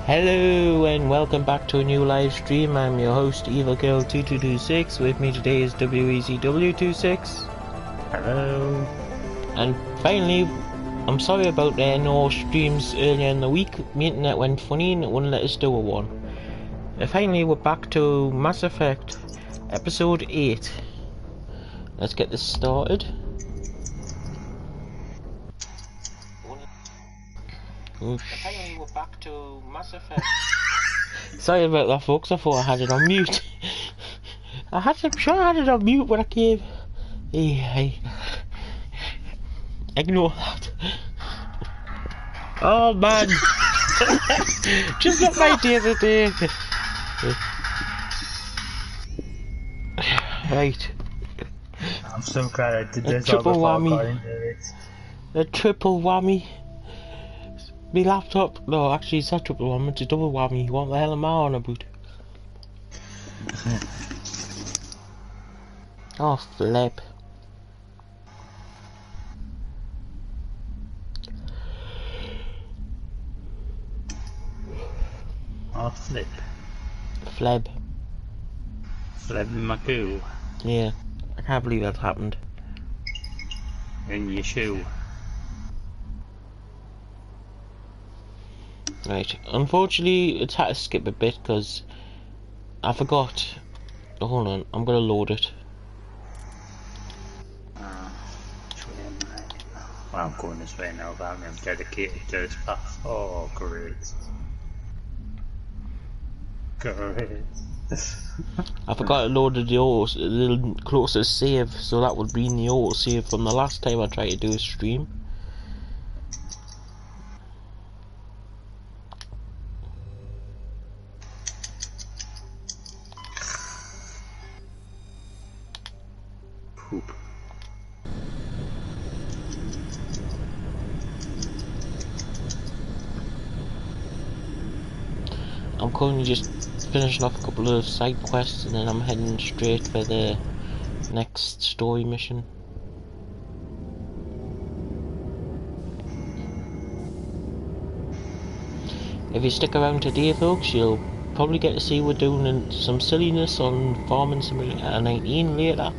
Hello and welcome back to a new live stream. I'm your host EvilGirl2226. With me today is WEZW26. Hello. And finally, I'm sorry about no streams earlier in the week. My internet went funny and it wouldn't let us do a one. Finally, we're back to Mass Effect Episode 8. Let's get this started. Finally, we're back to Mass Effect. Sorry about that, folks. I thought I had it on mute. I'm sure I had it on mute when I came. Hey. Ignore that. Oh man! Just not my day today. Right. I'm so glad I did this. Triple whammy. A triple whammy. My laptop. No, actually, it's not triple whammy. It's a double whammy. What the hell am I on about? Oh, flip. Oh, flip. Fleb. Fleb in my goo. Yeah, I can't believe that happened. In your shoe. Right, unfortunately, it's had to skip a bit because I forgot. Oh, hold on, I'm gonna load it. Well, I'm going this way now, but I'm dedicated to this path. Oh, great. I forgot to load the auto, the little closest save, so that would be in the auto save from the last time I tried to do a stream. Poop. I'm currently just finishing off a couple of side quests and then I'm heading straight for the next story mission. If you stick around today, folks, you'll probably get to see we're doing some silliness on Farming Simulator 19 later.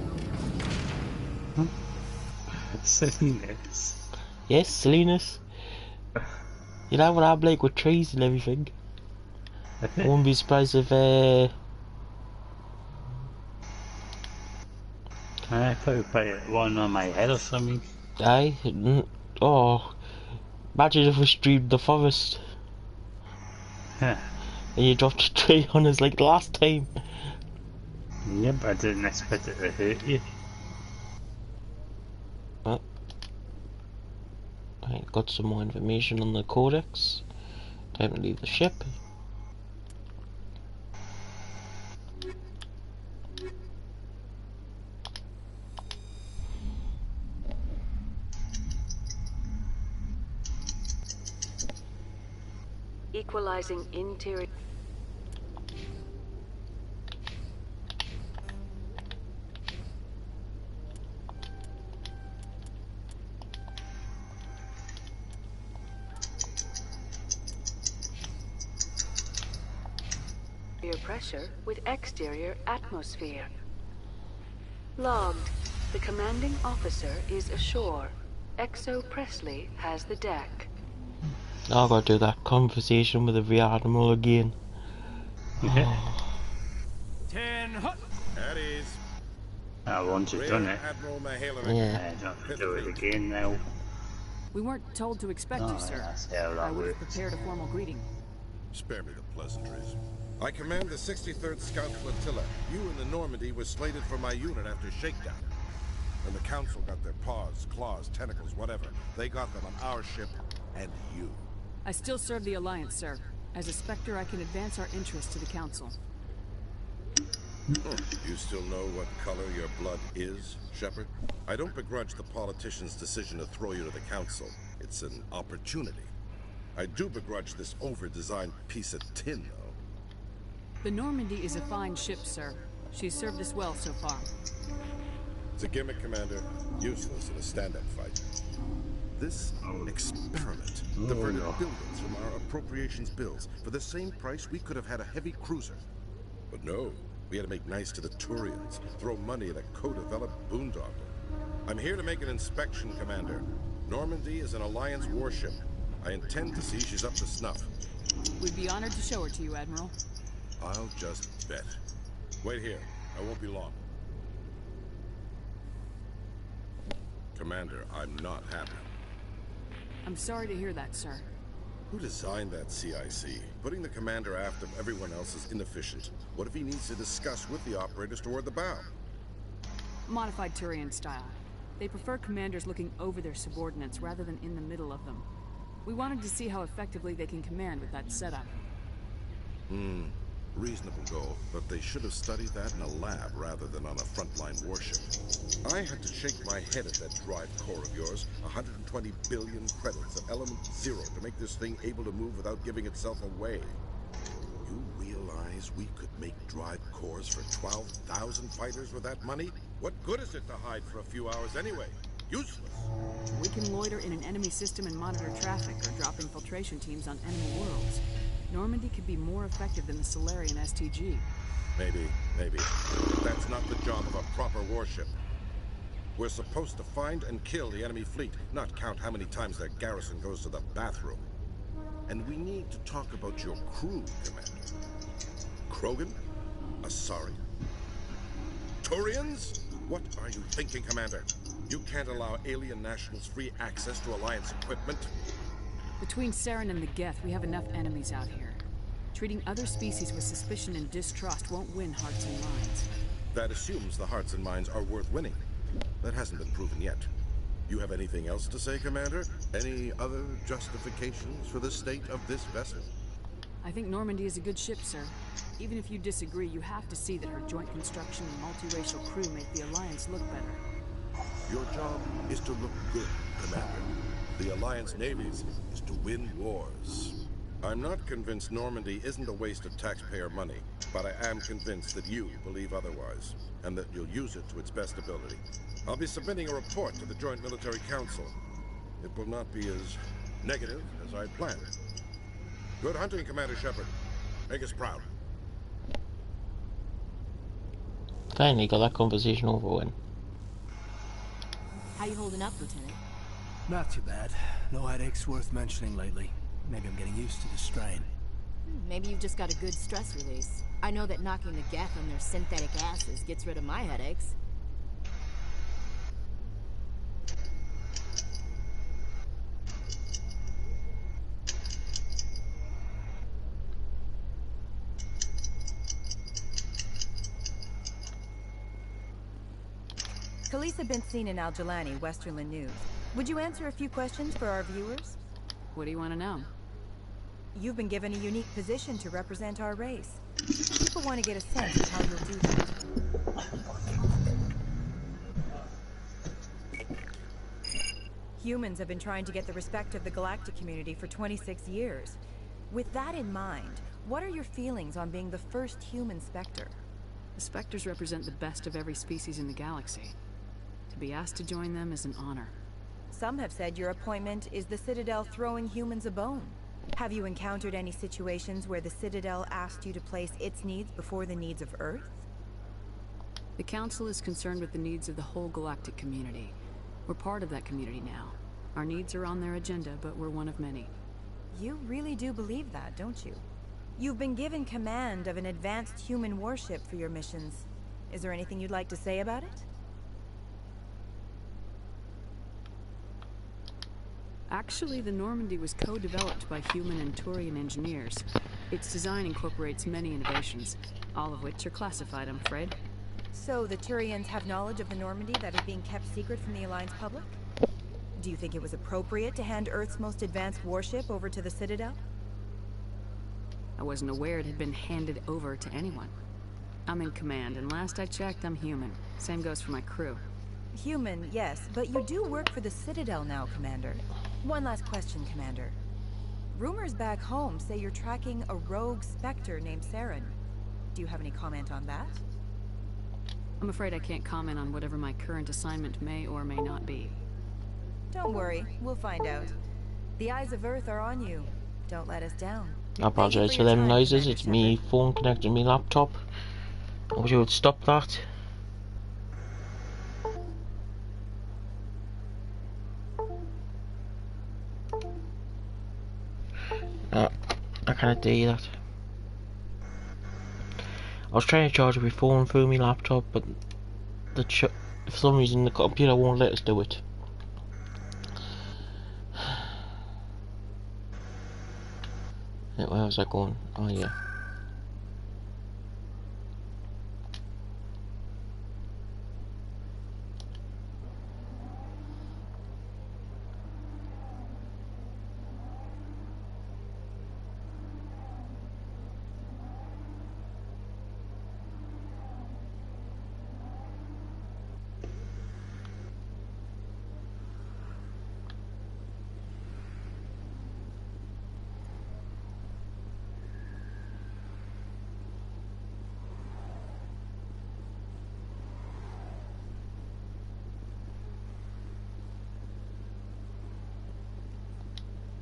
Silliness? Yes, silliness. You know what I'm like with trees and everything. I wouldn't be surprised if I probably put one on my head or something. Oh, imagine if we streamed the forest. Yeah. And you dropped a tree on us like the last time. Yep, I didn't expect it to hurt you. Well, I got some more information on the codex. Time to leave the ship. Equalizing interior. Pressure with exterior atmosphere. Logged. The commanding officer is ashore. Exo Presley has the deck. I've got to do that conversation with every animal again. Yeah. 10 hut. At ease. Once you've done it. Yeah. I don't have to do it again now. We weren't told to expect you, sir. That's how that I would have works. prepared a formal greeting. Spare me the pleasantries. I command the 63rd Scout Flotilla. You and the Normandy were slated for my unit after shakedown. When the Council got their paws, claws, tentacles, whatever, they got them on our ship and you. I still serve the Alliance, sir. As a Spectre, I can advance our interests to the Council. You still know what color your blood is, Shepard? I don't begrudge the politician's decision to throw you to the Council. It's an opportunity. I do begrudge this over-designed piece of tin, though. The Normandy is a fine ship, sir. She's served us well so far. It's a gimmick, Commander. Useless in a stand-up fight. This experiment diverted billions from our appropriations bills for the same price we could have had a heavy cruiser. But no, we had to make nice to the Turians, throw money at a co-developed boondoggle. I'm here to make an inspection, Commander. Normandy is an Alliance warship. I intend to see she's up to snuff. We'd be honored to show her to you, Admiral. I'll just bet. Wait here. I won't be long. Commander, I'm not happy. I'm sorry to hear that, sir. Who designed that CIC? Putting the commander aft of everyone else is inefficient. What if he needs to discuss with the operators toward the bow? Modified Turian style. They prefer commanders looking over their subordinates rather than in the middle of them. We wanted to see how effectively they can command with that setup. Reasonable goal, but they should have studied that in a lab rather than on a frontline warship. I had to shake my head at that drive core of yours. 120 billion credits of element 0 to make this thing able to move without giving itself away. You realize we could make drive cores for 12,000 fighters with that money? What good is it to hide for a few hours anyway? Useless. We can loiter in an enemy system and monitor traffic or drop infiltration teams on enemy worlds. Normandy could be more effective than the Solarian STG. Maybe. But that's not the job of a proper warship. We're supposed to find and kill the enemy fleet, not count how many times their garrison goes to the bathroom. And we need to talk about your crew, Commander. Krogan? Asari? Turians? What are you thinking, Commander? You can't allow alien nationals free access to Alliance equipment? Between Saren and the Geth, we have enough enemies out here. Treating other species with suspicion and distrust won't win hearts and minds. That assumes the hearts and minds are worth winning. That hasn't been proven yet. You have anything else to say, Commander? Any other justifications for the state of this vessel? I think Normandy is a good ship, sir. Even if you disagree, you have to see that her joint construction and multiracial crew make the Alliance look better. Your job is to look good, Commander. The Alliance navies is to win wars. I'm not convinced Normandy isn't a waste of taxpayer money, but I am convinced that you believe otherwise, and that you'll use it to its best ability. I'll be submitting a report to the Joint Military Council. It will not be as negative as I planned. Good hunting, Commander Shepard. Make us proud. Finally got that conversation over with. How you holding up, Lieutenant? Not too bad. No headaches worth mentioning lately. Maybe I'm getting used to the strain. Maybe you've just got a good stress release. I know that knocking the Geth on their synthetic asses gets rid of my headaches. Khaleesa been seen in Al-Jalani, Westerland News. Would you answer a few questions for our viewers? What do you want to know? You've been given a unique position to represent our race. People want to get a sense of how you'll do that. Humans have been trying to get the respect of the galactic community for 26 years. With that in mind, what are your feelings on being the first human Spectre? The Spectres represent the best of every species in the galaxy. To be asked to join them is an honor. Some have said your appointment is the Citadel throwing humans a bone. Have you encountered any situations where the Citadel asked you to place its needs before the needs of Earth? The Council is concerned with the needs of the whole galactic community. We're part of that community now. Our needs are on their agenda, but we're one of many. You really do believe that, don't you? You've been given command of an advanced human warship for your missions. Is there anything you'd like to say about it? Actually, the Normandy was co-developed by human and Turian engineers. Its design incorporates many innovations, all of which are classified, I'm afraid. So the Turians have knowledge of the Normandy that is being kept secret from the Alliance public? Do you think it was appropriate to hand Earth's most advanced warship over to the Citadel? I wasn't aware it had been handed over to anyone. I'm in command, and last I checked, I'm human. Same goes for my crew. Human, yes, but you do work for the Citadel now, Commander. One last question, Commander. Rumors back home say you're tracking a rogue Spectre named Saren. Do you have any comment on that? I'm afraid I can't comment on whatever my current assignment may or may not be. Don't worry, we'll find out. The eyes of Earth are on you. Don't let us down. I apologise for them noises, it's me phone connected to my laptop. I wish you would stop that. I can't do that. I was trying to charge my phone through my laptop, but for some reason the computer won't let us do it. Where was I going? Oh yeah.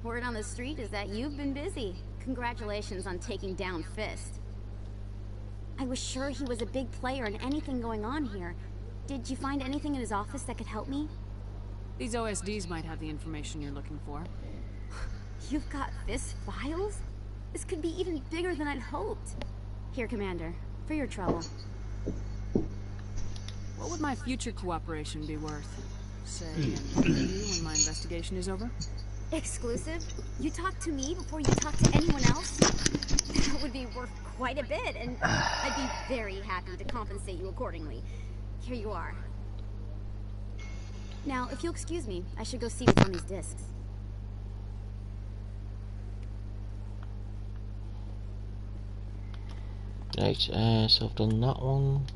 Word on the street is that you've been busy. Congratulations on taking down Fist. I was sure he was a big player in anything going on here. Did you find anything in his office that could help me? These OSDs might have the information you're looking for. You've got Fist files? This could be even bigger than I'd hoped. Here, Commander, for your trouble. What would my future cooperation be worth? Say, when my investigation is over? Exclusive? You talk to me before you talk to anyone else? That would be worth quite a bit, and I'd be very happy to compensate you accordingly. Here you are. Now, if you'll excuse me, I should go see what's on these discs. Right, so I've done that one.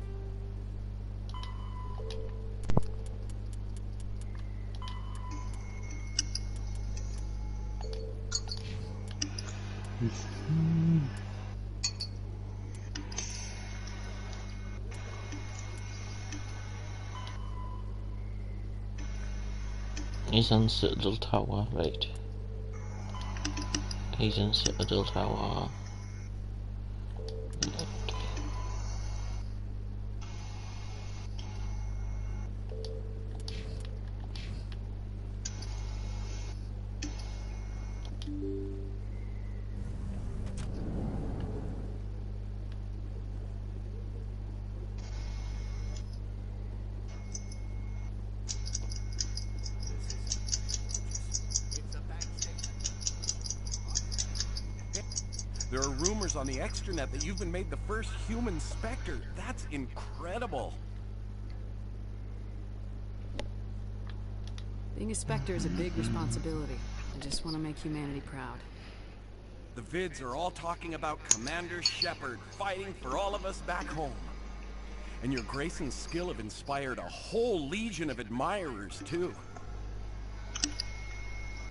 He's on Citadel Tower, right. He's in Citadel Tower. There are rumors on the extranet that you've been made the first human Spectre. That's incredible. Being a Spectre is a big responsibility. I just want to make humanity proud. The vids are all talking about Commander Shepard fighting for all of us back home. And your grace and skill have inspired a whole legion of admirers, too.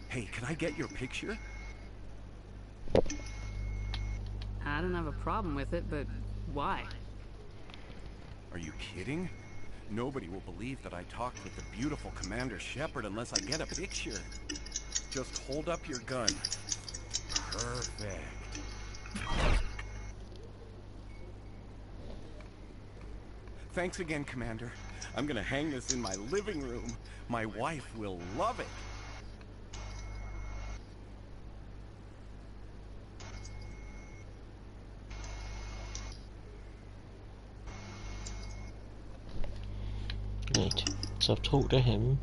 Hey, can I get your picture? I don't have a problem with it, but why? Are you kidding? Nobody will believe that I talked with the beautiful Commander Shepard unless I get a picture. Just hold up your gun. Perfect. Thanks again, Commander. I'm gonna hang this in my living room. My wife will love it. Right, so I've talked to him.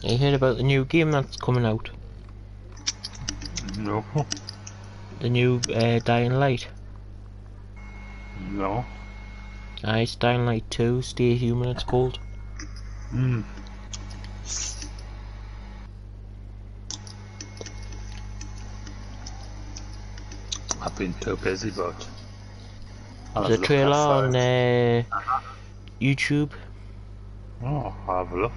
You heard about the new game that's coming out? No. The new Dying Light. No. It's Dying Light 2, Stay Human it's called. I've been too busy, but There's a trailer on YouTube. Oh, I'll have a look.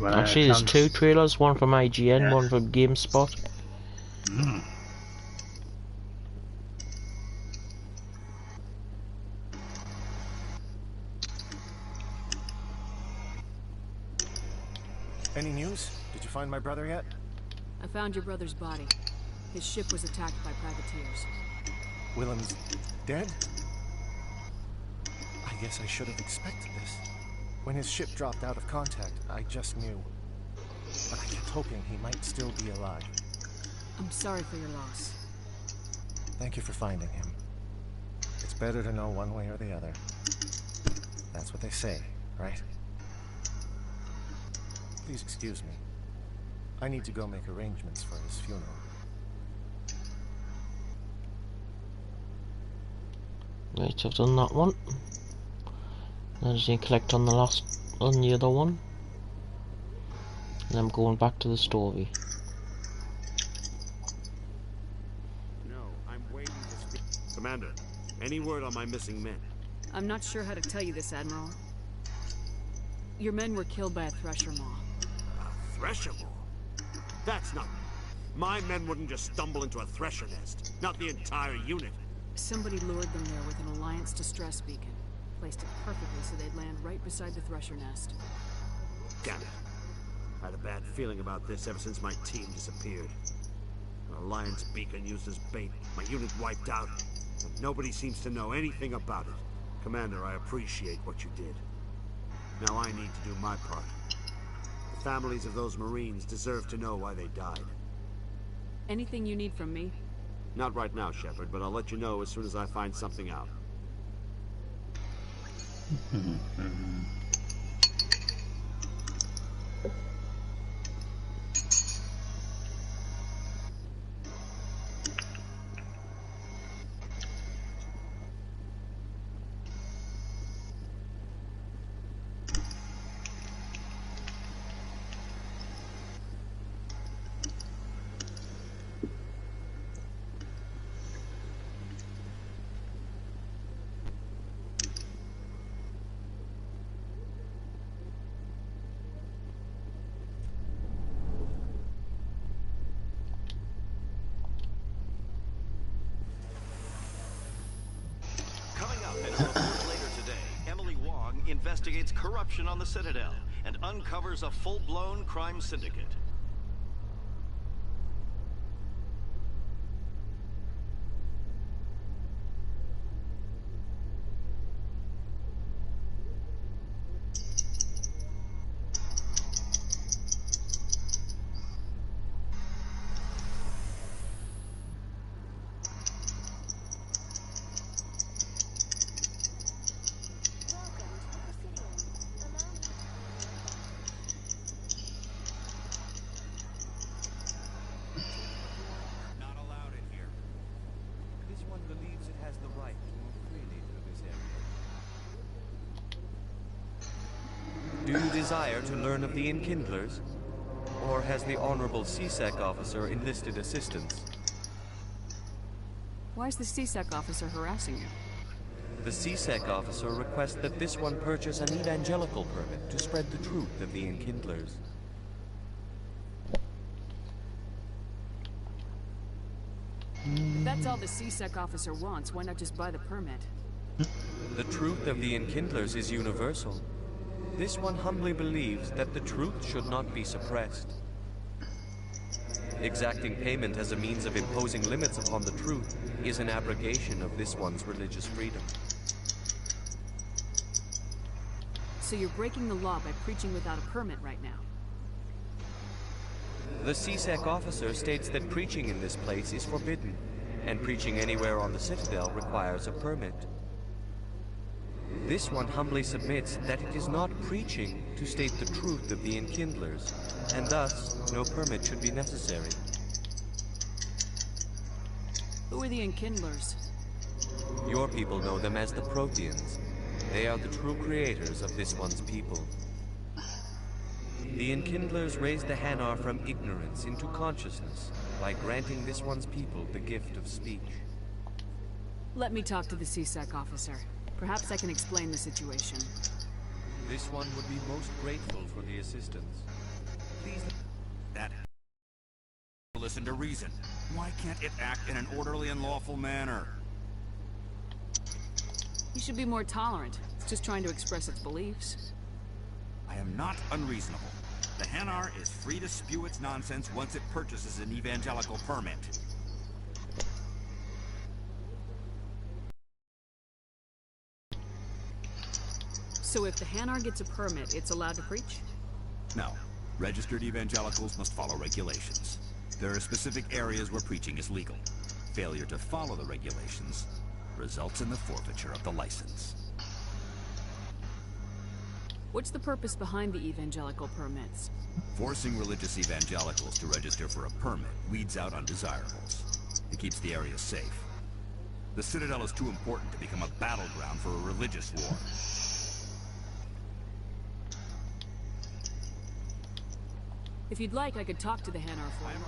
Actually, there's two trailers, one from IGN, one from GameSpot. Any news? Did you find my brother yet? I found your brother's body. His ship was attacked by privateers. Willem's dead? I guess I should have expected this. When his ship dropped out of contact, I just knew. But I kept hoping he might still be alive. I'm sorry for your loss. Thank you for finding him. It's better to know one way or the other. That's what they say, right? Please excuse me. I need to go make arrangements for his funeral. Right, I've done that one. Now I just need to collect on the other one. And I'm going back to the story. No, I'm waiting to speak. Commander, any word on my missing men? I'm not sure how to tell you this, Admiral. Your men were killed by a thresher maw. A thresher maw? That's not... My men wouldn't just stumble into a thresher nest. Not the entire unit. Somebody lured them there with an Alliance distress beacon. Placed it perfectly so they'd land right beside the thresher nest. Damn it. I had a bad feeling about this ever since my team disappeared. An Alliance beacon used as bait, my unit wiped out, and nobody seems to know anything about it. Commander, I appreciate what you did. Now I need to do my part. The families of those Marines deserve to know why they died. Anything you need from me? Not right now, Shepard, but I'll let you know as soon as I find something out. Investigates corruption on the Citadel and uncovers a full-blown crime syndicate. Do you desire to learn of the Enkindlers? Or has the Honorable CSEC officer enlisted assistance? Why is the CSEC officer harassing you? The CSEC officer requests that this one purchase an evangelical permit to spread the truth of the Enkindlers. If that's all the CSEC officer wants, why not just buy the permit? The truth of the Enkindlers is universal. This one humbly believes that the truth should not be suppressed. Exacting payment as a means of imposing limits upon the truth is an abrogation of this one's religious freedom. So you're breaking the law by preaching without a permit right now? The CSEC officer states that preaching in this place is forbidden, and preaching anywhere on the Citadel requires a permit. This one humbly submits that it is not preaching to state the truth of the Enkindlers, and thus no permit should be necessary. Who are the Enkindlers? Your people know them as the Protheans. They are the true creators of this one's people. The Enkindlers raised the Hanar from ignorance into consciousness by granting this one's people the gift of speech. Let me talk to the CSEC officer. Perhaps I can explain the situation. This one would be most grateful for the assistance. Please, that listen to reason. Why can't it act in an orderly and lawful manner? You should be more tolerant. It's just trying to express its beliefs. I am not unreasonable. The Hanar is free to spew its nonsense once it purchases an evangelical permit. So if the Hanar gets a permit, it's allowed to preach? No. Registered evangelicals must follow regulations. There are specific areas where preaching is legal. Failure to follow the regulations results in the forfeiture of the license. What's the purpose behind the evangelical permits? Forcing religious evangelicals to register for a permit weeds out undesirables. It keeps the area safe. The Citadel is too important to become a battleground for a religious war. If you'd like, I could talk to the Hanar for you.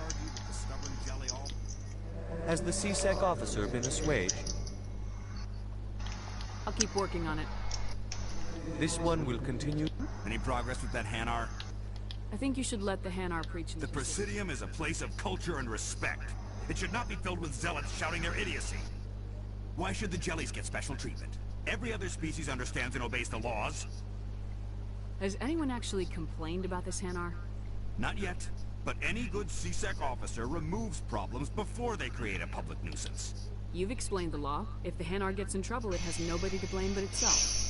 Has the CSEC officer been assuaged? I'll keep working on it. This one will continue. Any progress with that Hanar? I think you should let the Hanar preach in The Presidium is a place of culture and respect. It should not be filled with zealots shouting their idiocy. Why should the jellies get special treatment? Every other species understands and obeys the laws. Has anyone actually complained about this Hanar? Not yet, but any good CSEC officer removes problems before they create a public nuisance. You've explained the law. If the Hanar gets in trouble, it has nobody to blame but itself.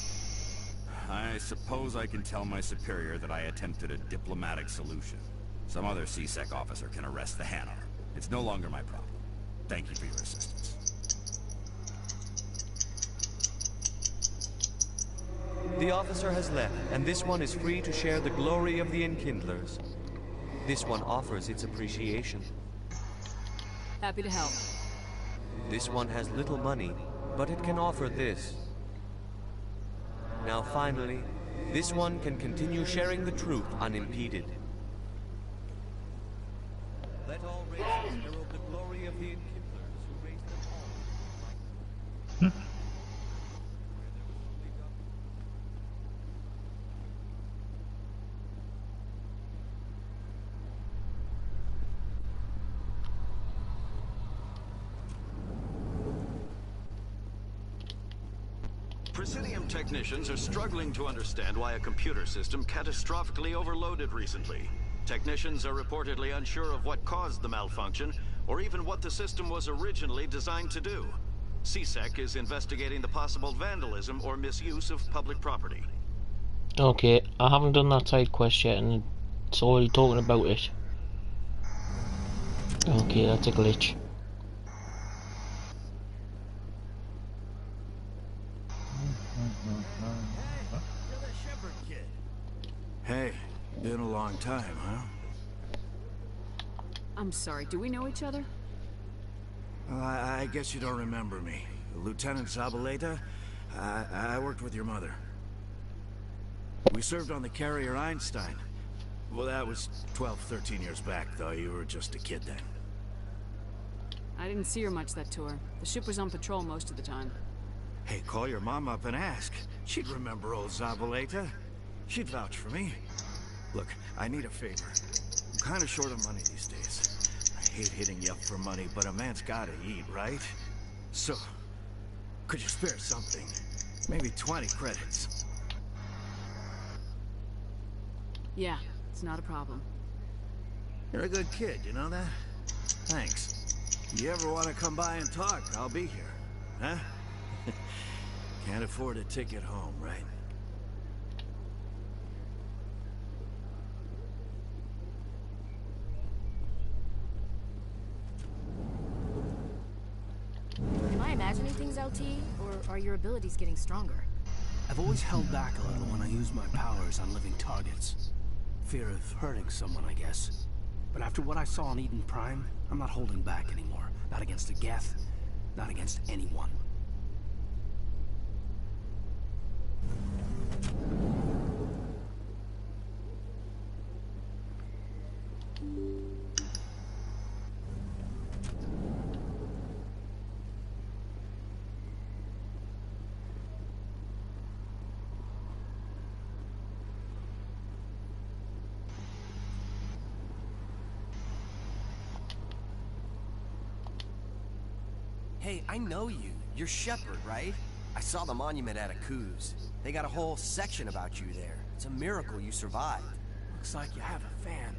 I suppose I can tell my superior that I attempted a diplomatic solution. Some other CSEC officer can arrest the Hanar. It's no longer my problem. Thank you for your assistance. The officer has left, and this one is free to share the glory of the Enkindlers. This one offers its appreciation. Happy to help. This one has little money, but it can offer this. Now finally, this one can continue sharing the truth unimpeded. Let all races herald the glory of the Enkindlers who raised them all. Presidium technicians are struggling to understand why a computer system catastrophically overloaded recently. Technicians are reportedly unsure of what caused the malfunction, or even what the system was originally designed to do. CSEC is investigating the possible vandalism or misuse of public property. Okay, I haven't done that side quest yet, and it's already talking about it. Okay, that's a glitch. Hey, been a long time, huh? I'm sorry, do we know each other? Well, I guess you don't remember me. Lieutenant Zabaleta? I worked with your mother. We served on the carrier Einstein. Well, that was 12, 13 years back, though. You were just a kid then. I didn't see her much that tour. The ship was on patrol most of the time. Hey, call your mom up and ask. She'd remember old Zabaleta. She'd vouch for me. Look, I need a favor. I'm kind of short of money these days. I hate hitting you up for money, but a man's gotta eat, right? So, could you spare something? Maybe 20 credits. Yeah, it's not a problem. You're a good kid, you know that? Thanks. You ever want to come by and talk, I'll be here. Huh? Can't afford a ticket home, right? Am I imagining things, LT? Or are your abilities getting stronger? I've always held back a little when I use my powers on living targets. Fear of hurting someone, I guess. But after what I saw on Eden Prime, I'm not holding back anymore. Not against the Geth, not against anyone. Hey, I know you. You're Shepard, right? I saw the monument at Akuz. They got a whole section about you there. It's a miracle you survived. Looks like you have a fan.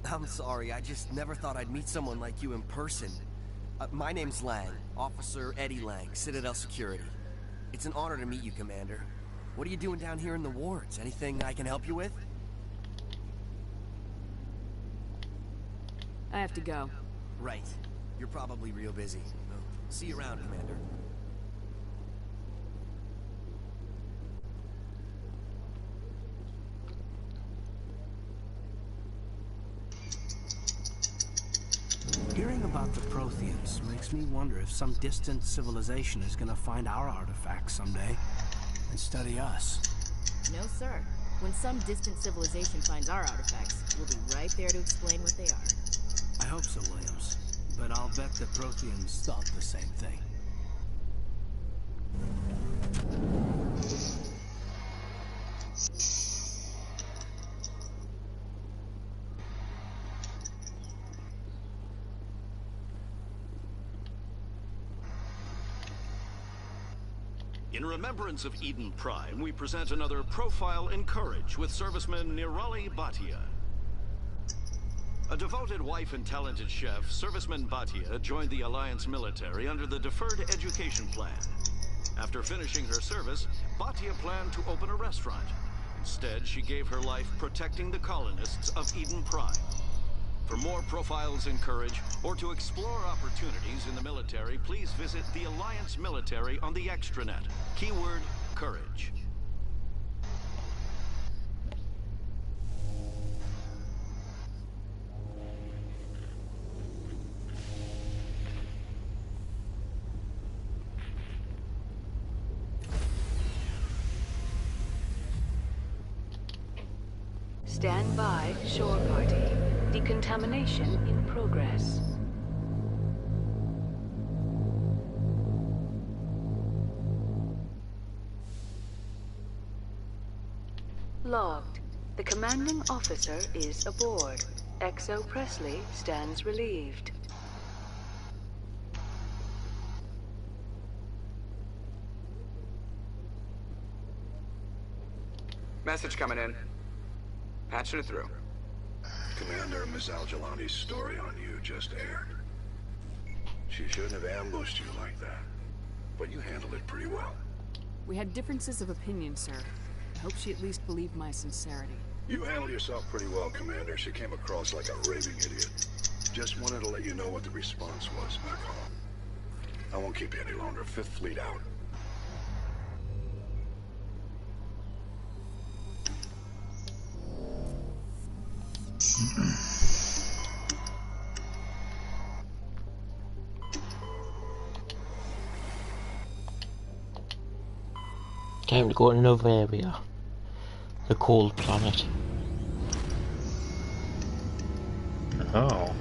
I'm sorry, I just never thought I'd meet someone like you in person. My name's Lang, Officer Eddie Lang, Citadel Security. It's an honor to meet you, Commander. What are you doing down here in the wards? Anything I can help you with? I have to go. Right. You're probably real busy. Well, see you around, Commander. Hearing about the Protheans makes me wonder if some distant civilization is gonna find our artifacts someday and study us. No, sir. When some distant civilization finds our artifacts, we'll be right there to explain what they are. I hope so, Williams. But I'll bet the Protheans thought the same thing. In remembrance of Eden Prime, we present another profile in courage with serviceman Nirali Bhatia. A devoted wife and talented chef, serviceman Bhatia joined the Alliance military under the Deferred Education Plan. After finishing her service, Bhatia planned to open a restaurant. Instead, she gave her life protecting the colonists of Eden Prime. For more profiles in courage, or to explore opportunities in the military, please visit the Alliance Military on the extranet. Keyword, courage. Stand by, shore party. Decontamination in progress. Logged. The commanding officer is aboard. XO Presley stands relieved. Message coming in. Patching it through. Commander, Miss Al-Jalani's story on you just aired. She shouldn't have ambushed you like that, but you handled it pretty well. We had differences of opinion, sir. I hope she at least believed my sincerity. You handled yourself pretty well, Commander. She came across like a raving idiot. Just wanted to let you know what the response was back home. I won't keep you any longer. Fifth Fleet out. Time to go to another area. The cold planet. Oh.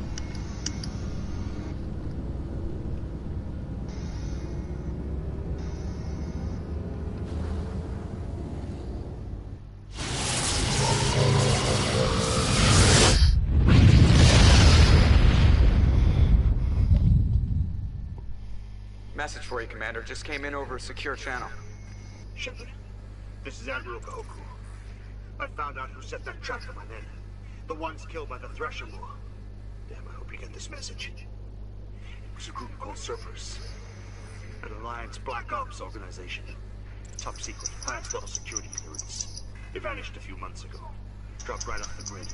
Message for you, Commander. Just came in over a secure channel. Shepard, this is Admiral Kahoku. I found out who set that trap for my men. The ones killed by the Thresher War. Damn, I hope you get this message. It was a group called Cerberus. An Alliance Black Ops organization. Top secret, high-level security clearance. They vanished a few months ago. Dropped right off the grid.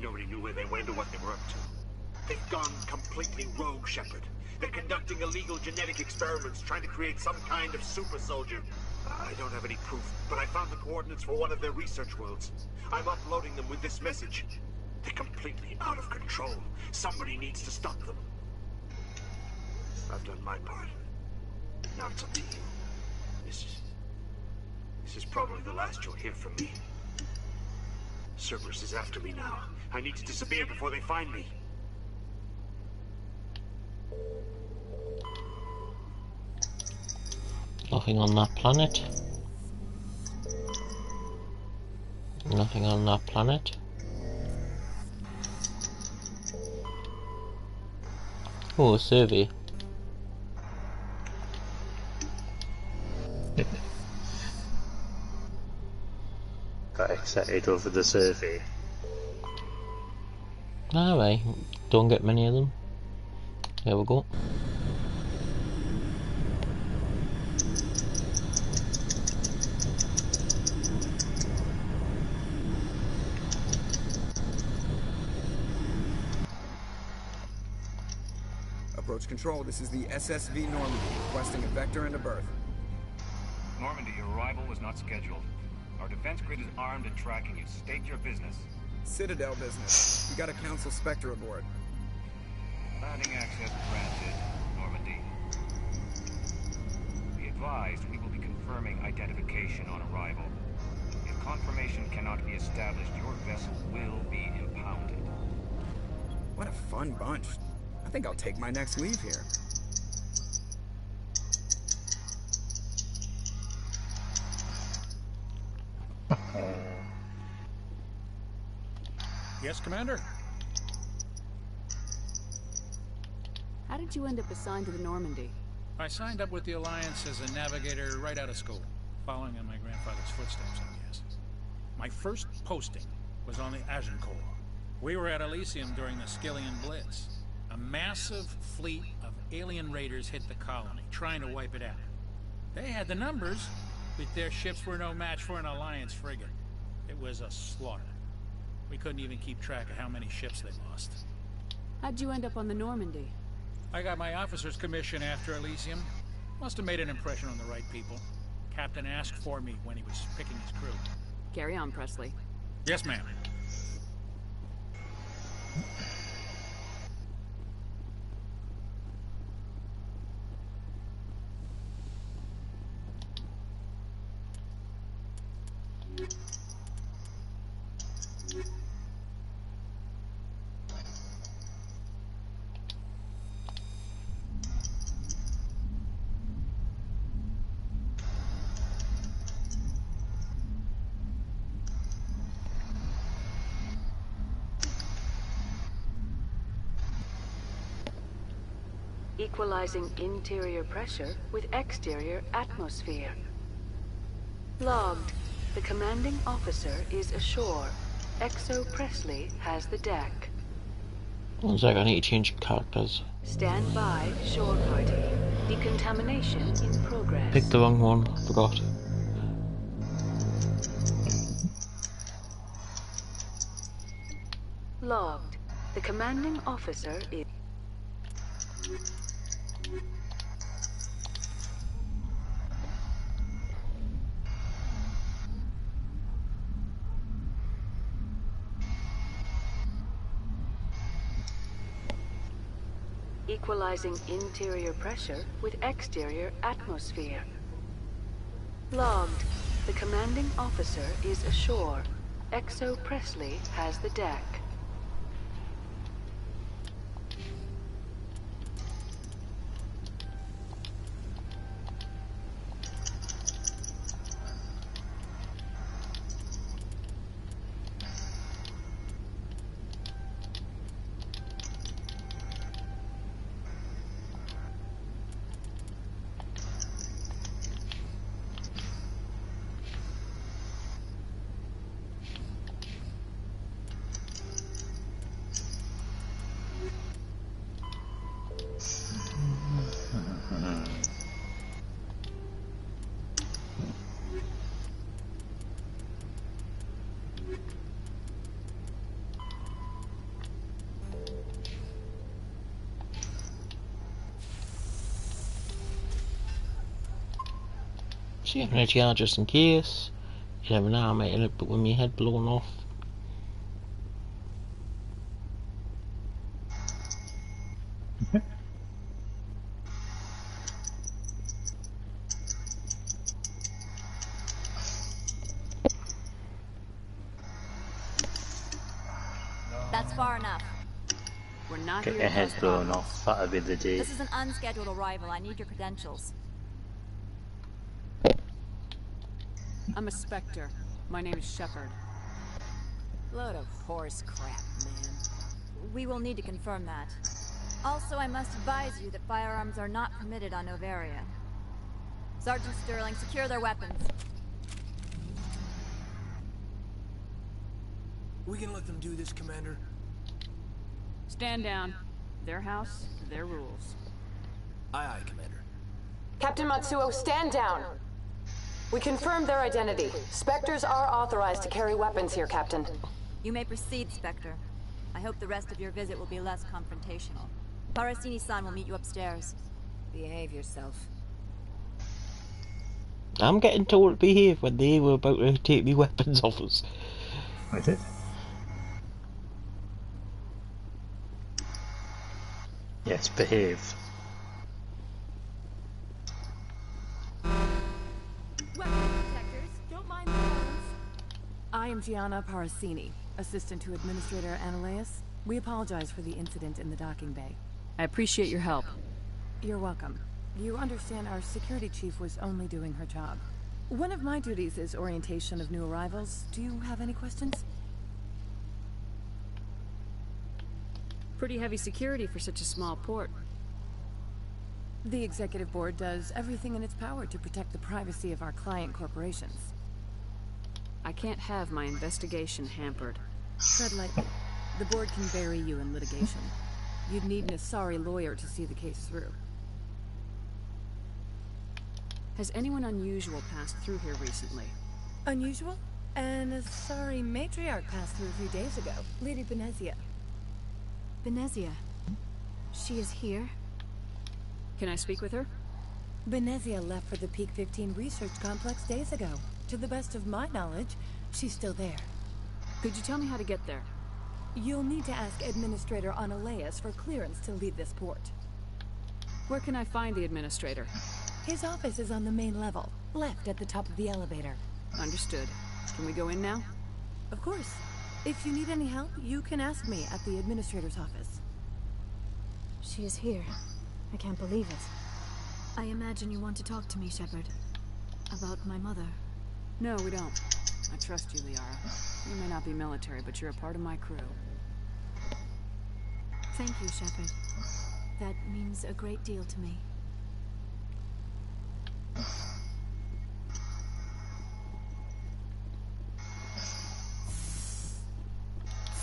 Nobody knew where they went or what they were up to. They've gone completely rogue, Shepard. They're conducting illegal genetic experiments, trying to create some kind of super soldier. I don't have any proof, but I found the coordinates for one of their research worlds. I'm uploading them with this message. They're completely out of control. Somebody needs to stop them. I've done my part. Now it's up to you. This is probably the last you'll hear from me. Cerberus is after me now. I need to disappear before they find me. Nothing on that planet. Nothing on that planet. Oh, a survey. Got excited over the survey. Alright, don't get many of them. There we go. Approach control, this is the SSV Normandy, requesting a vector and a berth. Normandy, your arrival was not scheduled. Our defense grid is armed and tracking you. State your business. Citadel business. We got a Council Spectre aboard. Landing access granted, Normandy. Be advised, we will be confirming identification on arrival. If confirmation cannot be established, your vessel will be impounded. What a fun bunch. I think I'll take my next leave here. Yes, Commander? How did you end up assigned to the Normandy? I signed up with the Alliance as a navigator right out of school, following in my grandfather's footsteps, I guess. My first posting was on the Agincourt. We were at Elysium during the Skillian Blitz. A massive fleet of alien raiders hit the colony, trying to wipe it out. They had the numbers, but their ships were no match for an Alliance frigate. It was a slaughter. We couldn't even keep track of how many ships they lost. How'd you end up on the Normandy? I got my officer's commission after Elysium. Must have made an impression on the right people. Captain asked for me when he was picking his crew. Carry on, Presley. Yes, ma'am. Equalizing interior pressure with exterior atmosphere. Logged. The commanding officer is ashore. XO Presley has the deck. One sec, I need to change characters. Stand by, shore party. Decontamination in progress. Picked the wrong one, forgot. Logged. The commanding officer is... Equalizing interior pressure with exterior atmosphere. Logged. The commanding officer is ashore. XO Presley has the deck. See, I'm gonna just in case. You never know, I might end up with my head blown off. That's far enough. We're not Get here your to head cause blown problems. off, that'll be the day. This is an unscheduled arrival. I need your credentials. I'm a Spectre. My name is Shepard. Load of horse crap, man. We will need to confirm that. Also, I must advise you that firearms are not permitted on Novaria. Sergeant Sterling, secure their weapons. We can let them do this, Commander. Stand down. Their house, their rules. Aye, aye, Commander. Captain Matsuo, stand down. We confirmed their identity. Spectres are authorized to carry weapons here, Captain. You may proceed, Spectre. I hope the rest of your visit will be less confrontational. Parasini-san will meet you upstairs. Behave yourself. I'm getting told to behave when they were about to take me weapons off us. Is it? Yes, behave. I am Gianna Parasini, assistant to Administrator Ananias. We apologize for the incident in the docking bay. I appreciate your help. You're welcome. You understand our security chief was only doing her job. One of my duties is orientation of new arrivals. Do you have any questions? Pretty heavy security for such a small port. The executive board does everything in its power to protect the privacy of our client corporations. I can't have my investigation hampered. Tread lightly. The board can bury you in litigation. You'd need an Asari lawyer to see the case through. Has anyone unusual passed through here recently? Unusual? An Asari matriarch passed through a few days ago. Lady Benezia. Benezia. She is here? Can I speak with her? Benezia left for the Peak 15 research complex days ago. To the best of my knowledge, she's still there. Could you tell me how to get there? You'll need to ask Administrator Ananias for clearance to leave this port. Where can I find the Administrator? His office is on the main level, left at the top of the elevator. Understood. Can we go in now? Of course. If you need any help, you can ask me at the Administrator's office. She is here. I can't believe it. I imagine you want to talk to me, Shepard. About my mother. No, we don't. I trust you, Liara. You may not be military, but you're a part of my crew. Thank you, Shepard. That means a great deal to me.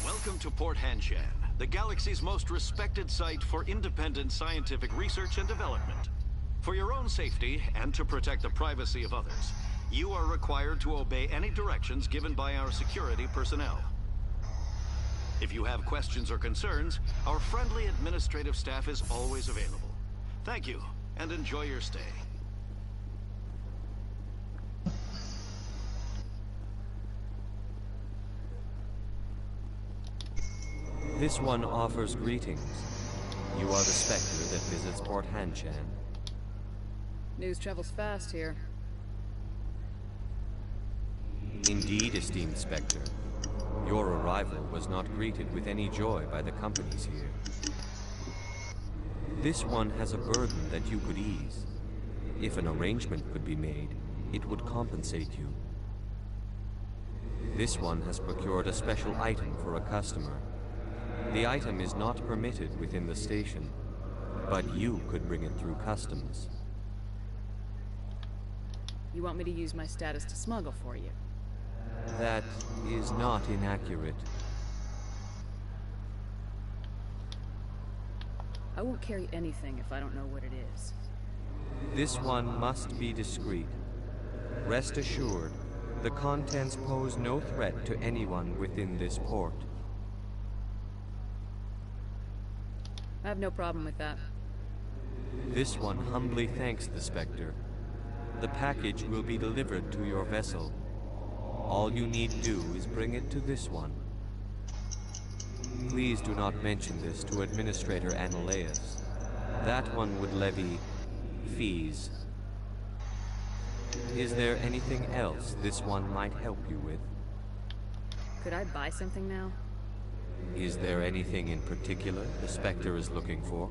Welcome to Port Hanshan, the galaxy's most respected site for independent scientific research and development. For your own safety and to protect the privacy of others, you are required to obey any directions given by our security personnel. If you have questions or concerns, our friendly administrative staff is always available. Thank you, and enjoy your stay. This one offers greetings. You are the Spectre that visits Port Hanshan. News travels fast here. Indeed, esteemed Spectre. Your arrival was not greeted with any joy by the companies here. This one has a burden that you could ease. If an arrangement could be made, it would compensate you. This one has procured a special item for a customer. The item is not permitted within the station, but you could bring it through customs. You want me to use my status to smuggle for you? That is not inaccurate. I won't carry anything if I don't know what it is. This one must be discreet. Rest assured, the contents pose no threat to anyone within this port. I have no problem with that. This one humbly thanks the Spectre. The package will be delivered to your vessel. All you need do is bring it to this one. Please do not mention this to Administrator Ananias. That one would levy fees. Is there anything else this one might help you with? Could I buy something now? Is there anything in particular the Spectre is looking for?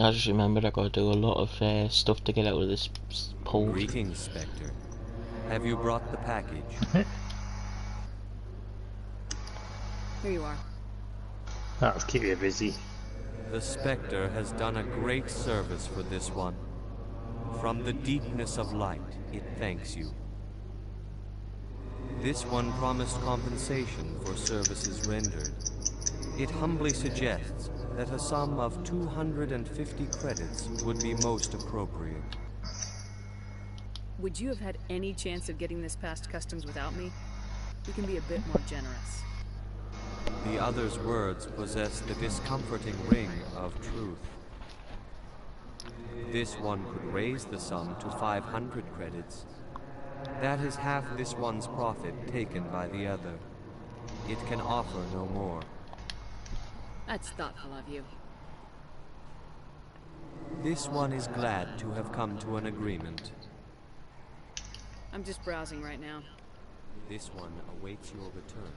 I just remembered I gotta do a lot of stuff to get out of this port. Greetings, Spectre. Have you brought the package? Here you are. That'll keep you busy. The Spectre has done a great service for this one. From the deepness of light, it thanks you. This one promised compensation for services rendered. It humbly suggests that a sum of 250 credits would be most appropriate. Would you have had any chance of getting this past customs without me? We can be a bit more generous. The other's words possess the discomforting ring of truth. This one could raise the sum to 500 credits. That is half this one's profit taken by the other. It can offer no more. That's thoughtful of you. This one is glad to have come to an agreement. I'm just browsing right now. This one awaits your return.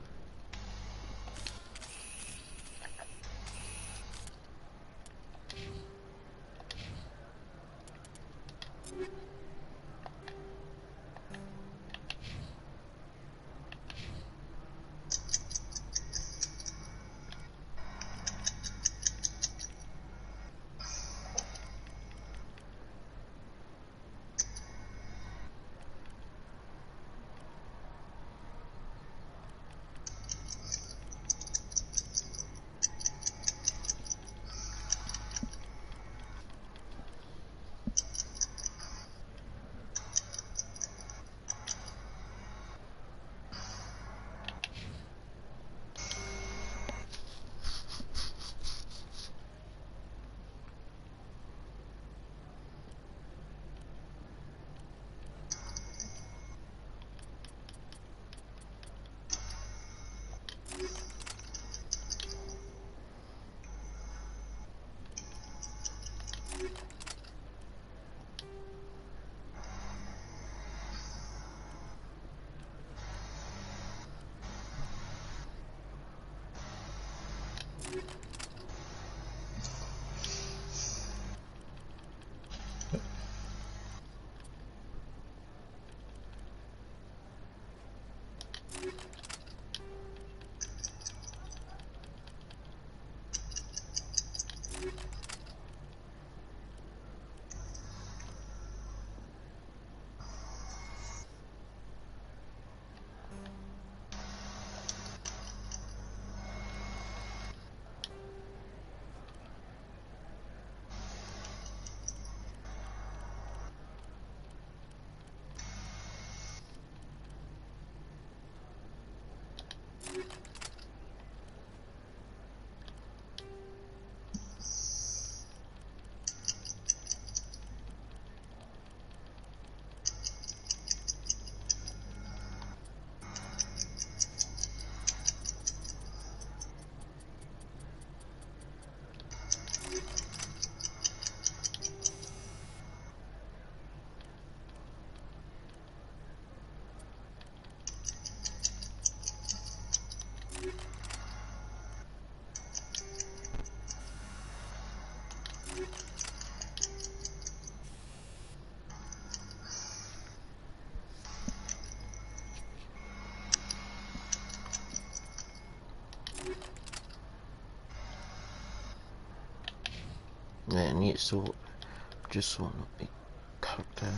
Yeah, I need to just want to be cut down.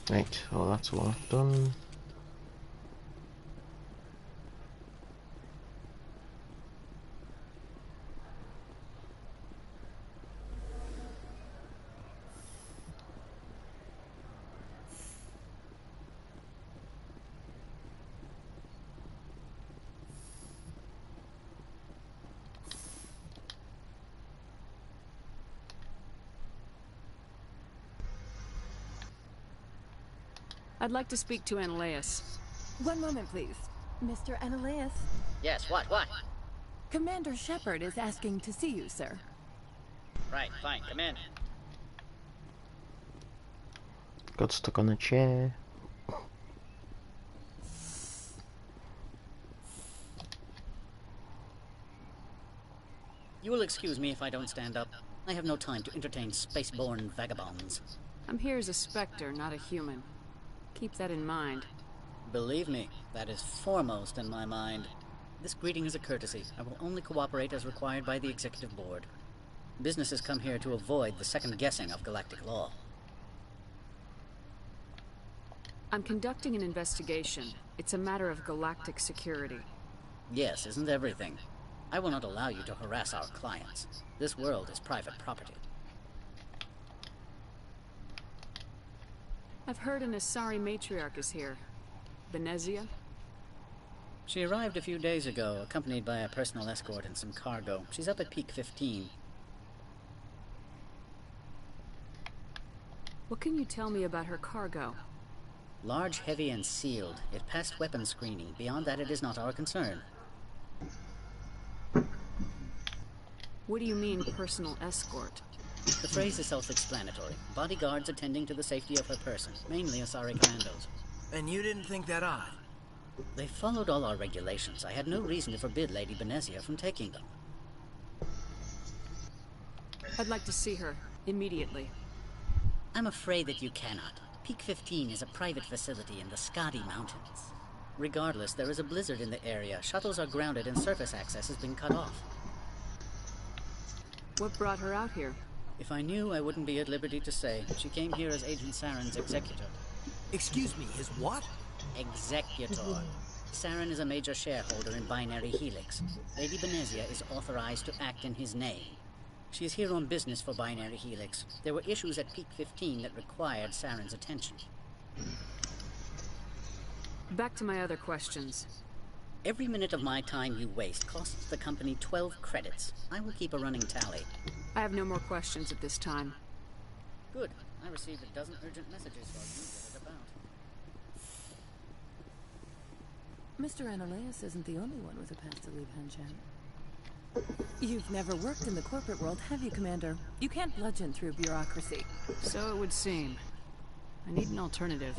Right, well that's all I've done. I'd like to speak to Ananias. One moment, please. Mr. Ananias? Yes, what? Commander Shepard is asking to see you, sir. Right, fine, come in. Got stuck on the chair. You will excuse me if I don't stand up. I have no time to entertain spaceborne vagabonds. I'm here as a Spectre, not a human. Keep that in mind. Believe me, that is foremost in my mind. This greeting is a courtesy. I will only cooperate as required by the Executive Board. Businesses come here to avoid the second guessing of galactic law. I'm conducting an investigation. It's a matter of galactic security. Yes, isn't everything? I will not allow you to harass our clients. This world is private property. I've heard an Asari matriarch is here. Benezia? She arrived a few days ago, accompanied by a personal escort and some cargo. She's up at Peak 15. What can you tell me about her cargo? Large, heavy, and sealed. It passed weapons screening. Beyond that, it is not our concern. What do you mean, personal escort? The phrase is self-explanatory. Bodyguards attending to the safety of her person, mainly Asari commandos. And you didn't think that odd? They followed all our regulations. I had no reason to forbid Lady Benezia from taking them. I'd like to see her, immediately. I'm afraid that you cannot. Peak 15 is a private facility in the Skadi Mountains. Regardless, there is a blizzard in the area. Shuttles are grounded and surface access has been cut off. What brought her out here? If I knew, I wouldn't be at liberty to say. She came here as Agent Saren's executor. Excuse me, his what? Executor. Saren is a major shareholder in Binary Helix. Lady Benezia is authorized to act in his name. She is here on business for Binary Helix. There were issues at Peak 15 that required Saren's attention. Back to my other questions. Every minute of my time you waste costs the company 12 credits. I will keep a running tally. I have no more questions at this time. Good. I received a dozen urgent messages while you were about. Mr. Ananias isn't the only one with a path to leave Hanshan. You've never worked in the corporate world, have you, Commander? You can't bludgeon through bureaucracy. So it would seem. I need an alternative.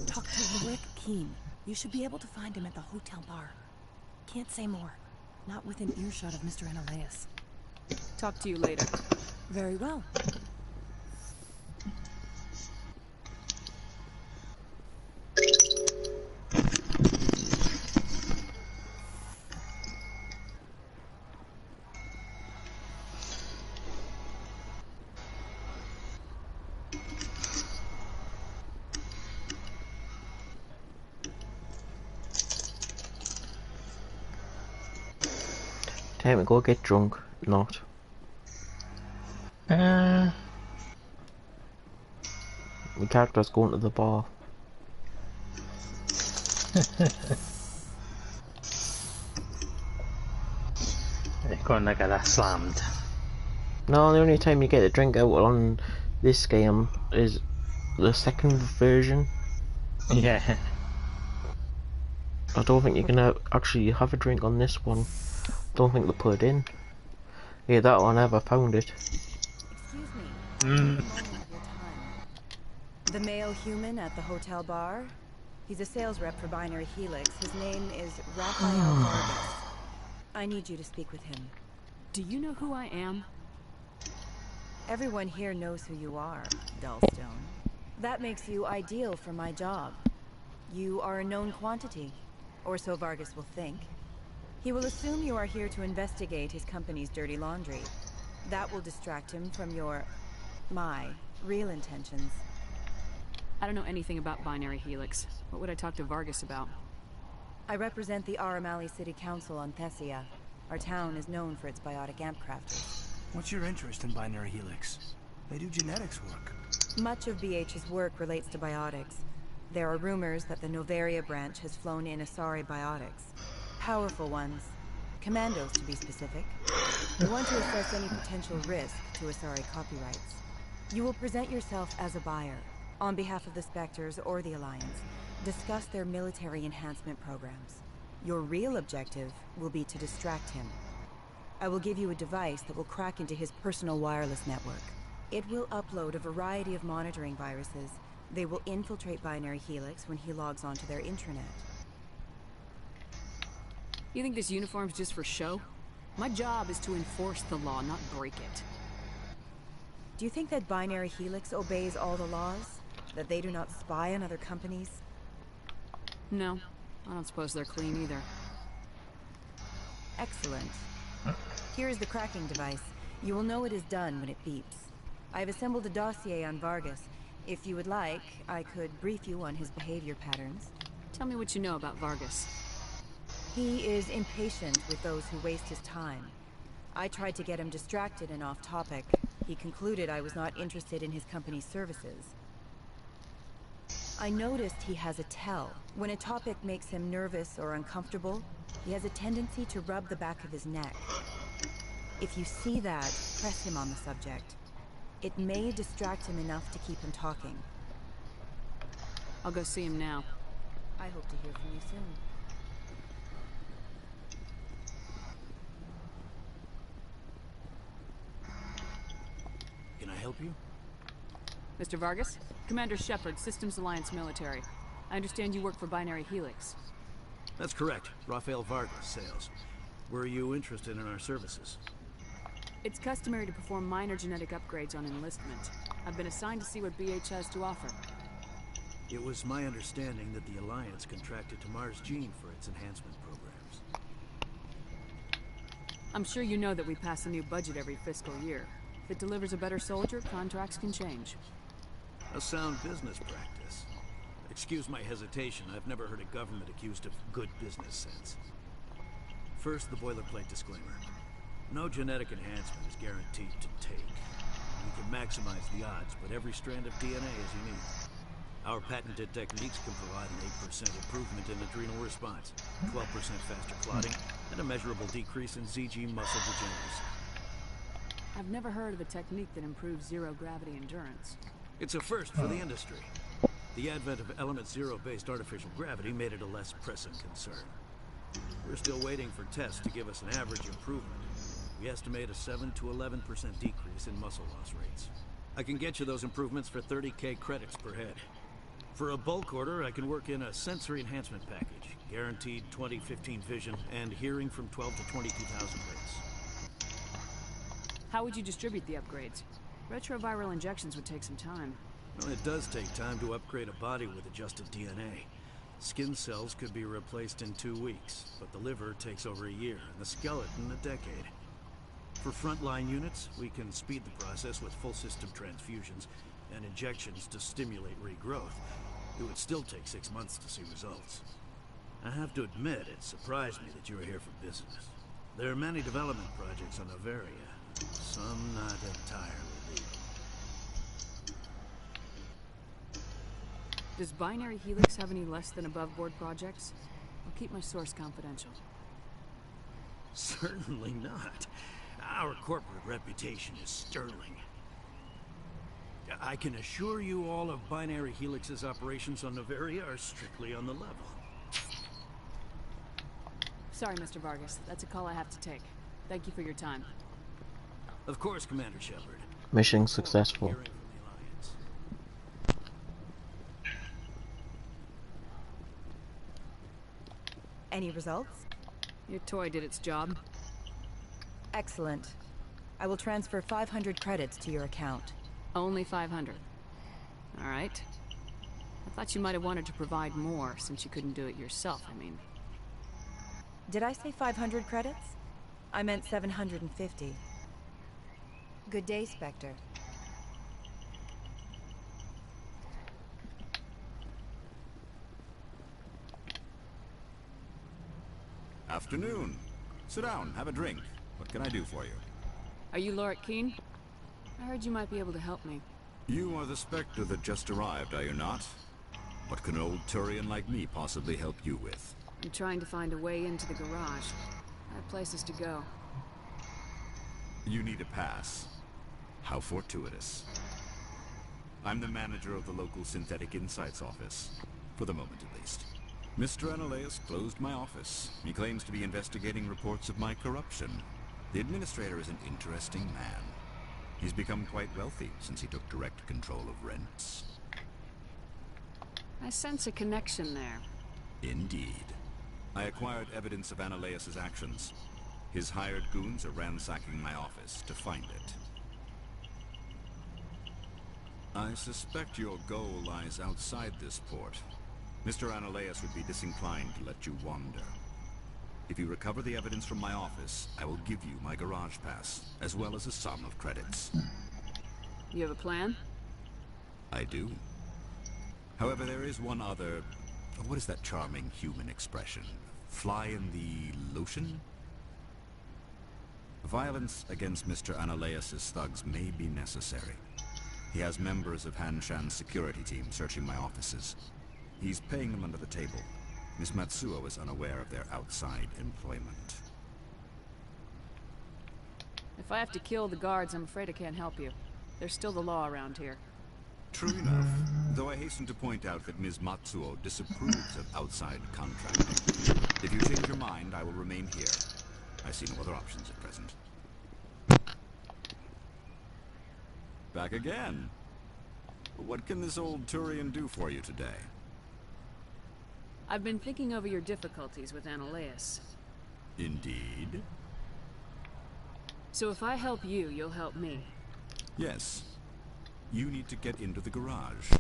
Talk to Lorik Keen. You should be able to find him at the hotel bar. Can't say more. Not within earshot of Mr. Ananias. Talk to you later. Very well. Time to go get drunk. Not. Uh, The character's going to the bar. They're gonna get that slammed. No, the only time you get a drink out on this game is the second version. Yeah. I don't think you can actually have a drink on this one. Don't think they put it in. Yeah, that one I never found it. Excuse me. Mm. The male human at the hotel bar? He's a sales rep for Binary Helix. His name is Raphael Vargas. I need you to speak with him. Do you know who I am? Everyone here knows who you are, Dullstone. That makes you ideal for my job. You are a known quantity, or so Vargas will think. He will assume you are here to investigate his company's dirty laundry. That will distract him from my real intentions. I don't know anything about Binary Helix. What would I talk to Vargas about? I represent the Aramali City Council on Thessia. Our town is known for its biotic amp crafters. What's your interest in Binary Helix? They do genetics work. Much of BH's work relates to biotics. There are rumors that the Novaria branch has flown in Asari biotics. Powerful ones. Commandos, to be specific. We want to assess any potential risk to Asari copyrights. You will present yourself as a buyer, on behalf of the Spectres or the Alliance. Discuss their military enhancement programs. Your real objective will be to distract him. I will give you a device that will crack into his personal wireless network. It will upload a variety of monitoring viruses. They will infiltrate Binary Helix when he logs onto their intranet. You think this uniform's just for show? My job is to enforce the law, not break it. Do you think that Binary Helix obeys all the laws? That they do not spy on other companies? No, I don't suppose they're clean either. Excellent. Here is the cracking device. You will know it is done when it beeps. I have assembled a dossier on Vargas. If you would like, I could brief you on his behavior patterns. Tell me what you know about Vargas. He is impatient with those who waste his time. I tried to get him distracted and off topic. He concluded I was not interested in his company's services. I noticed he has a tell. When a topic makes him nervous or uncomfortable, he has a tendency to rub the back of his neck. If you see that, press him on the subject. It may distract him enough to keep him talking. I'll go see him now. I hope to hear from you soon. Can I help you? Mr. Vargas? Commander Shepard, Systems Alliance Military. I understand you work for Binary Helix. That's correct. Rafael Vargas, sales. Were you interested in our services? It's customary to perform minor genetic upgrades on enlistment. I've been assigned to see what BH has to offer. It was my understanding that the Alliance contracted to Mars Gene for its enhancement programs. I'm sure you know that we pass a new budget every fiscal year. If it delivers a better soldier, contracts can change. A sound business practice. Excuse my hesitation, I've never heard a government accused of good business sense. First, the boilerplate disclaimer. No genetic enhancement is guaranteed to take. You can maximize the odds, but every strand of DNA is unique. Our patented techniques can provide an 8% improvement in adrenal response, 12% faster clotting, and a measurable decrease in ZG muscle degeneracy. I've never heard of a technique that improves zero-gravity endurance. It's a first for the industry. The advent of element zero-based artificial gravity made it a less pressing concern. We're still waiting for tests to give us an average improvement. We estimate a 7 to 11% decrease in muscle loss rates. I can get you those improvements for 30K credits per head. For a bulk order, I can work in a sensory enhancement package, guaranteed 20/15 vision, and hearing from 12 to 22,000 Hz. How would you distribute the upgrades? Retroviral injections would take some time. Well, it does take time to upgrade a body with adjusted DNA. Skin cells could be replaced in 2 weeks, but the liver takes over a year, and the skeleton a decade. For frontline units, we can speed the process with full system transfusions and injections to stimulate regrowth. It would still take 6 months to see results. I have to admit, it surprised me that you were here for business. There are many development projects on Novaria, some not entirely legal. Does Binary Helix have any less than above-board projects? I'll keep my source confidential. Certainly not. Our corporate reputation is sterling. I can assure you all of Binary Helix's operations on Novaria are strictly on the level. Sorry, Mr. Vargas. That's a call I have to take. Thank you for your time. Of course, Commander Shepard. Mission successful. Any results? Your toy did its job. Excellent. I will transfer 500 credits to your account. Only 500. All right. I thought you might have wanted to provide more, since you couldn't do it yourself, I mean. Did I say 500 credits? I meant 750. Good day, Spectre. Afternoon. Sit down, have a drink. What can I do for you? Are you Lord Keene? I heard you might be able to help me. You are the Spectre that just arrived, are you not? What can an old Turian like me possibly help you with? I'm trying to find a way into the garage. I have places to go. You need a pass. How fortuitous. I'm the manager of the local Synthetic Insights office. For the moment, at least. Mr. Analaeus closed my office. He claims to be investigating reports of my corruption. The administrator is an interesting man. He's become quite wealthy since he took direct control of rents. I sense a connection there. Indeed. I acquired evidence of Analaeus' actions. His hired goons are ransacking my office to find it. I suspect your goal lies outside this port. Mr. Analaeus would be disinclined to let you wander. If you recover the evidence from my office, I will give you my garage pass, as well as a sum of credits. You have a plan? I do. However, there is one other... What is that charming human expression? Fly in the lotion? Violence against Mr. Analaeus' thugs may be necessary. He has members of Han Shan's security team searching my offices. He's paying them under the table. Miss Matsuo is unaware of their outside employment. If I have to kill the guards, I'm afraid I can't help you. There's still the law around here. True enough, though I hasten to point out that Ms. Matsuo disapproves of outside contracting. If you change your mind, I will remain here. I see no other options at present. Back again. What can this old Turian do for you today? I've been thinking over your difficulties with Analaeus. Indeed. So if I help you, you'll help me. Yes. You need to get into the garage.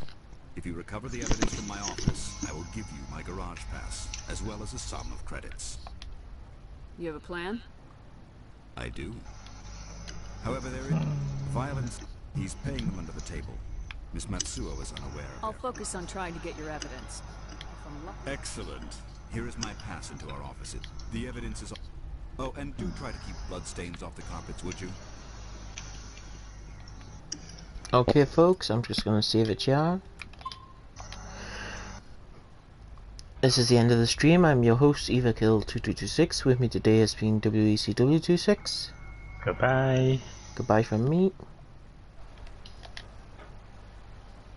If you recover the evidence from my office, I will give you my garage pass, as well as a sum of credits. You have a plan? I do. However, there is violence. He's paying them under the table. Miss Matsuo is unaware of I'll focus on trying to get your evidence. Excellent. Here is my pass into our office. The evidence is... Oh, and do try to keep bloodstains off the carpets, would you? Okay, folks, I'm just gonna save it here. This is the end of the stream. I'm your host, EvaKill2226. With me today has been WECW26. Goodbye. Goodbye from me.